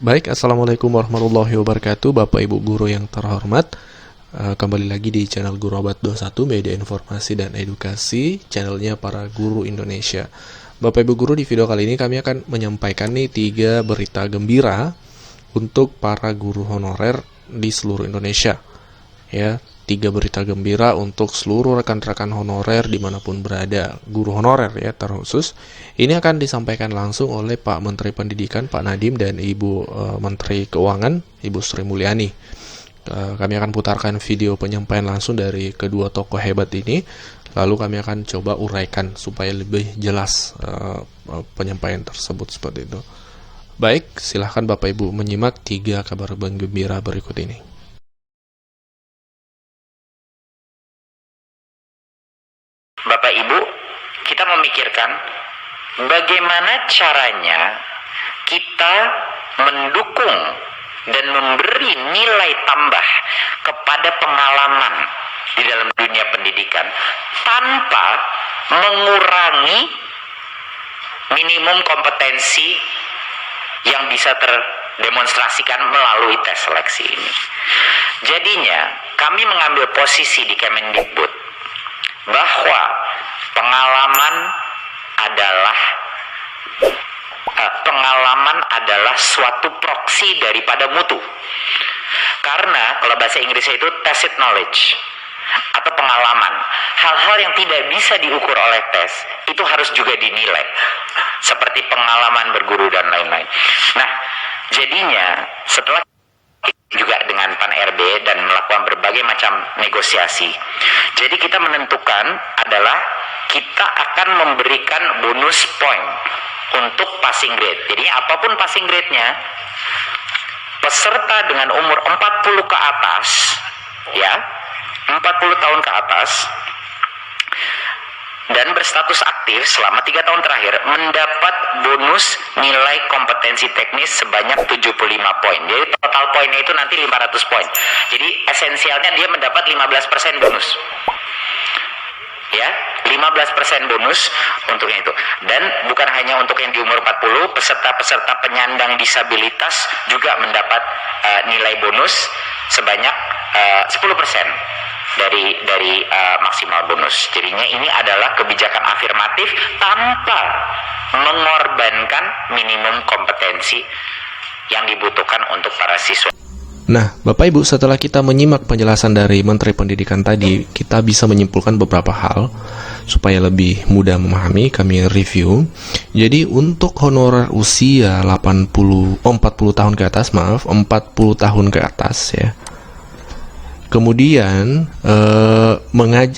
Baik, Assalamualaikum warahmatullahi wabarakatuh, Bapak Ibu Guru yang terhormat. Kembali lagi di channel Guru Abad 21, media informasi dan edukasi, channelnya para guru Indonesia. Bapak Ibu Guru, di video kali ini kami akan menyampaikan nih 3 berita gembira untuk para guru honorer di seluruh Indonesia. Ya, 3 berita gembira untuk seluruh rekan-rekan honorer dimanapun berada, guru honorer ya terkhusus. Ini akan disampaikan langsung oleh Pak Menteri Pendidikan, Pak Nadiem, dan Ibu Menteri Keuangan, Ibu Sri Mulyani. Kami akan putarkan video penyampaian langsung dari kedua tokoh hebat ini, lalu kami akan coba uraikan supaya lebih jelas penyampaian tersebut seperti itu. Baik, silahkan Bapak Ibu menyimak 3 kabar gembira berikut ini. Bapak Ibu, kita memikirkan bagaimana caranya kita mendukung dan memberi nilai tambah kepada pengalaman di dalam dunia pendidikan tanpa mengurangi minimum kompetensi yang bisa terdemonstrasikan melalui tes seleksi ini. Jadinya, kami mengambil posisi di Kemendikbud bahwa pengalaman adalah suatu proksi daripada mutu. Karena kalau bahasa Inggrisnya itu tacit knowledge atau pengalaman. Hal-hal yang tidak bisa diukur oleh tes itu harus juga dinilai. Seperti pengalaman berguru dan lain-lain. Nah, jadinya setelah juga dengan Pan RB dan melakukan berbagai macam negosiasi. Jadi kita menentukan adalah kita akan memberikan bonus point untuk passing grade. Jadi apapun passing grade-nya, peserta dengan umur 40 ke atas, ya, 40 tahun ke atas, dan berstatus aktif selama 3 tahun terakhir mendapat bonus nilai kompetensi teknis sebanyak 75 poin. Jadi total poinnya itu nanti 500 poin. Jadi esensialnya dia mendapat 15% bonus. Ya, 15% bonus untuk itu. Dan bukan hanya untuk yang di umur 40, peserta-peserta penyandang disabilitas juga mendapat nilai bonus sebanyak 10%. dari maksimal bonus. Jadinya ini adalah kebijakan afirmatif tanpa mengorbankan minimum kompetensi yang dibutuhkan untuk para siswa. Nah, Bapak Ibu, setelah kita menyimak penjelasan dari Menteri Pendidikan tadi, kita bisa menyimpulkan beberapa hal supaya lebih mudah memahami. Kami review. Jadi untuk honorer usia 40 tahun ke atas, 40 tahun ke atas ya. Kemudian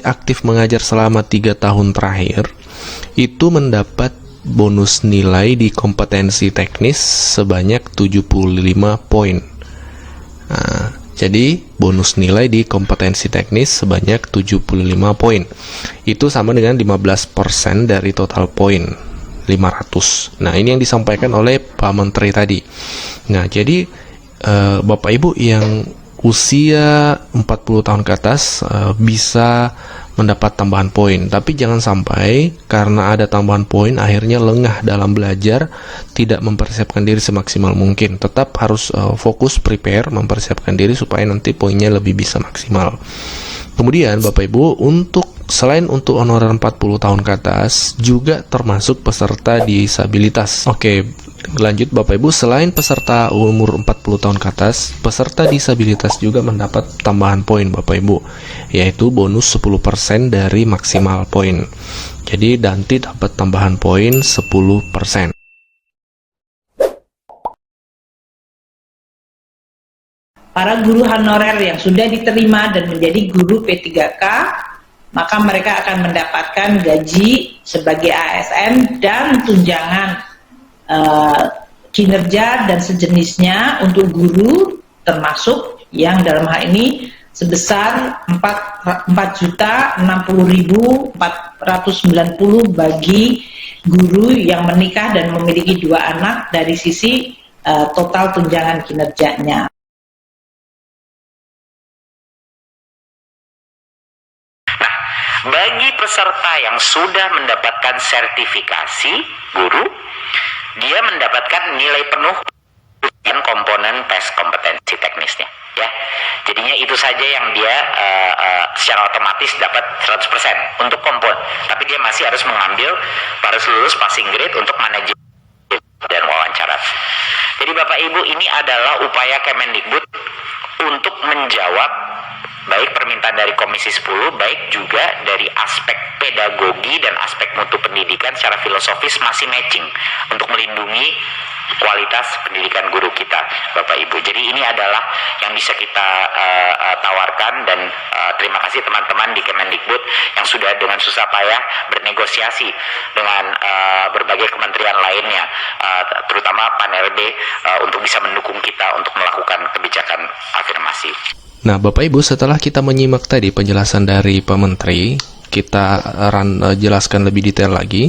aktif mengajar selama 3 tahun terakhir itu mendapat bonus nilai di kompetensi teknis sebanyak 75 poin. Nah, jadi bonus nilai di kompetensi teknis sebanyak 75 poin. Itu sama dengan 15% dari total poin 500. Nah, ini yang disampaikan oleh Pak Menteri tadi. Nah, jadi Bapak Ibu yang usia 40 tahun ke atas bisa mendapat tambahan poin, tapi jangan sampai karena ada tambahan poin akhirnya lengah dalam belajar, tidak mempersiapkan diri semaksimal mungkin. Tetap harus fokus prepare, mempersiapkan diri supaya nanti poinnya lebih bisa maksimal. Kemudian Bapak Ibu, selain untuk honorer 40 tahun ke atas, juga termasuk peserta disabilitas. Oke, lanjut Bapak Ibu, selain peserta umur 40 tahun ke atas, peserta disabilitas juga mendapat tambahan poin Bapak Ibu, yaitu bonus 10% dari maksimal poin. Jadi nanti dapat tambahan poin 10%. Para guru honorer yang sudah diterima dan menjadi guru P3K, maka mereka akan mendapatkan gaji sebagai ASN dan tunjangan kinerja dan sejenisnya untuk guru, termasuk yang dalam hal ini sebesar 4.060.490 bagi guru yang menikah dan memiliki 2 anak dari sisi total tunjangan kinerjanya. Bagi peserta yang sudah mendapatkan sertifikasi guru, dia mendapatkan nilai penuh bukan komponen tes kompetensi teknisnya, ya. Jadinya itu saja yang dia secara otomatis dapat 100% untuk komponen, tapi dia masih harus lulus passing grade untuk manajemen dan wawancara. Jadi Bapak Ibu, ini adalah upaya Kemendikbud untuk menjawab baik permintaan dari Komisi 10, baik juga dari aspek pedagogi dan aspek mutu pendidikan secara filosofis masih matching untuk melindungi kualitas pendidikan guru kita, Bapak Ibu. Jadi ini adalah yang bisa kita tawarkan, dan terima kasih teman-teman di Kemendikbud yang sudah dengan susah payah bernegosiasi dengan berbagai kementerian lainnya, terutama Pan-RB, untuk bisa mendukung kita untuk melakukan kebijakan afirmasi. Nah, Bapak Ibu, setelah kita menyimak tadi penjelasan dari Pak Menteri, kita jelaskan lebih detail lagi.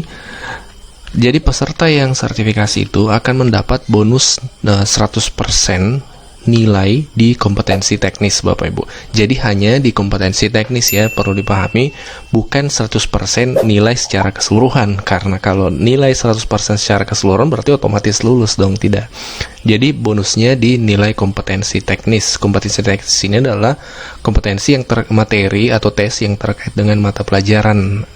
Jadi peserta yang sertifikasi itu akan mendapat bonus 100% nilai di kompetensi teknis, Bapak Ibu. Jadi hanya di kompetensi teknis ya, perlu dipahami, bukan 100% nilai secara keseluruhan. Karena kalau nilai 100% secara keseluruhan berarti otomatis lulus dong, tidak. Jadi bonusnya di nilai kompetensi teknis. Kompetensi teknis ini adalah kompetensi yang materi atau tes yang terkait dengan mata pelajaran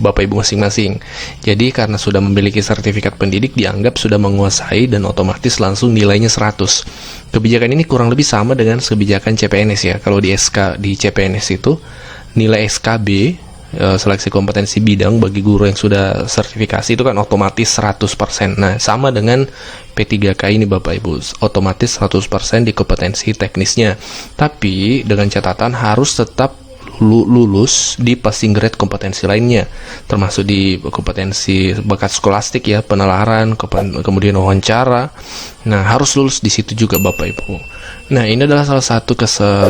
Bapak Ibu masing-masing. Jadi karena sudah memiliki sertifikat pendidik, dianggap sudah menguasai dan otomatis langsung nilainya 100. Kebijakan ini kurang lebih sama dengan kebijakan CPNS ya. Kalau di CPNS itu nilai SKB, seleksi kompetensi bidang bagi guru yang sudah sertifikasi, itu kan otomatis 100%. Nah, sama dengan P3K ini Bapak Ibu, otomatis 100% di kompetensi teknisnya. Tapi dengan catatan harus tetap lulus di passing grade kompetensi lainnya, termasuk di kompetensi bakat skolastik ya, penalaran, kemudian wawancara. Nah, harus lulus di situ juga Bapak Ibu. Nah, ini adalah salah satu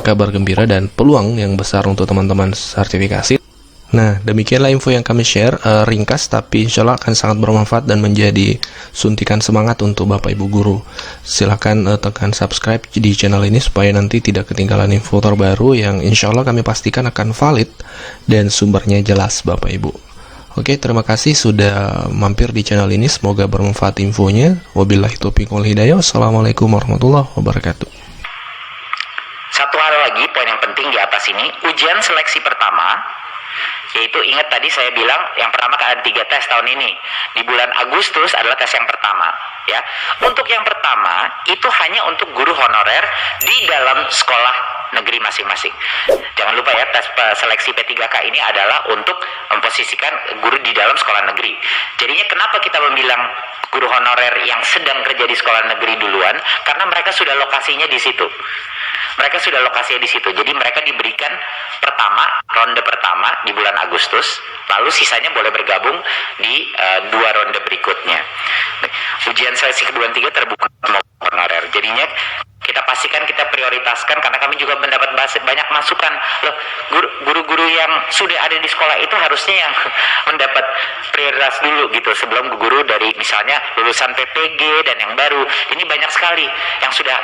kabar gembira dan peluang yang besar untuk teman-teman sertifikasi. Nah, demikianlah info yang kami share, ringkas tapi insya Allah akan sangat bermanfaat dan menjadi suntikan semangat untuk Bapak Ibu guru. Silahkan tekan subscribe di channel ini supaya nanti tidak ketinggalan info terbaru yang insya Allah kami pastikan akan valid dan sumbernya jelas Bapak Ibu. Oke, terima kasih sudah mampir di channel ini, semoga bermanfaat infonya. Wabillahi taufiq wal hidayah. Wassalamualaikum warahmatullahi wabarakatuh. Satu hal lagi, poin yang penting di atas ini, ujian seleksi pertama, yaitu ingat tadi saya bilang yang pertama kan ada 3 tes tahun ini. Di bulan Agustus adalah tes yang pertama, ya. Untuk yang pertama itu hanya untuk guru honorer di dalam sekolah negeri masing-masing. Jangan lupa ya, tes seleksi P3K ini adalah untuk memposisikan guru di dalam sekolah negeri. Jadinya kenapa kita membilang guru honorer yang sedang kerja di sekolah negeri duluan? Karena mereka sudah lokasinya di situ. Jadi mereka diberikan ronde pertama di bulan Agustus, lalu sisanya boleh bergabung di 2 ronde berikutnya. Ujian seleksi kedua dan 3 terbuka untuk honorer. Jadinya kita pastikan kita prioritaskan, karena kami juga mendapat banyak masukan. Loh, guru-guru yang sudah ada di sekolah itu harusnya yang mendapat prioritas dulu gitu, sebelum guru dari misalnya lulusan PPG dan yang baru. Ini banyak sekali yang sudah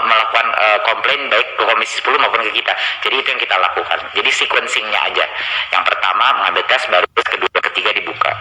melakukan komplain baik ke Komisi 10 maupun ke kita. Jadi itu yang kita lakukan. Jadi sequencingnya aja. Yang pertama mengambil tes, baru kedua, ketiga dibuka.